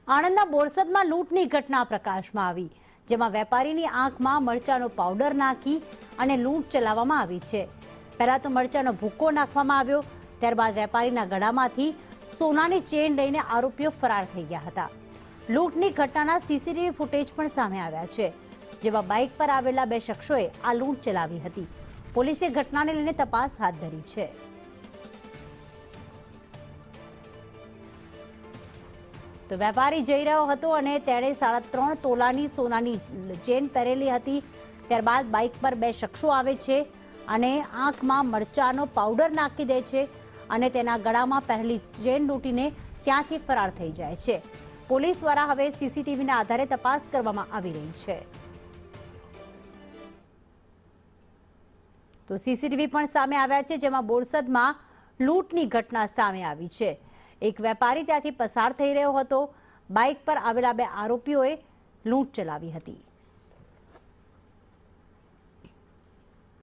આણંદના બોરસદમાં લૂંટની ઘટના પ્રકાશમાં આવી, જેમાં વેપારીની આંખમાં મરચાનો પાવડર નાખી અને લૂંટ ચલાવવામાં આવી છે। પહેલા તો મરચાનો ભૂકો નાખવામાં આવ્યો, ત્યારબાદ વેપારીના ગળામાંથી સોનાની ચેન લઈને આરોપીઓ ફરાર થઈ ગયા હતા। લૂંટની ઘટનાના સીસીટીવી ફૂટેજ પણ સામે આવ્યા છે, જેમાં બાઇક પર આવેલા બે શખ્સોએ આ લૂંટ ચલાવી હતી। પોલીસે ઘટનાને લઈને તપાસ હાથ ધરી છે। તો વેપારી જઈ રહ્યો હતો અને તેણે 3.5 તોલાની સોનાની ચેન પહેરેલી હતી। ત્યારબાદ બાઇક પર બે શખ્સો આવે છે અને આંખમાં મરચાનો પાવડર નાખી દે છે અને તેના ગળામાં પહેરેલી ચેન લૂંટીને ત્યાંથી ફરાર થઈ જાય છે। પોલીસ દ્વારા હવે સીસીટીવીના આધારે તપાસ કરવામાં આવી રહી છે। તો સીસીટીવી પણ સામે આવ્યા છે, જેમાં બોરસદમાં લૂંટની ઘટના સામે આવી છે। એક વેપારી ત્યાંથી પસાર થઈ રહ્યો હતો, બાઇક પર આવેલા બે આરોપીઓએ લૂંટ ચલાવી હતી।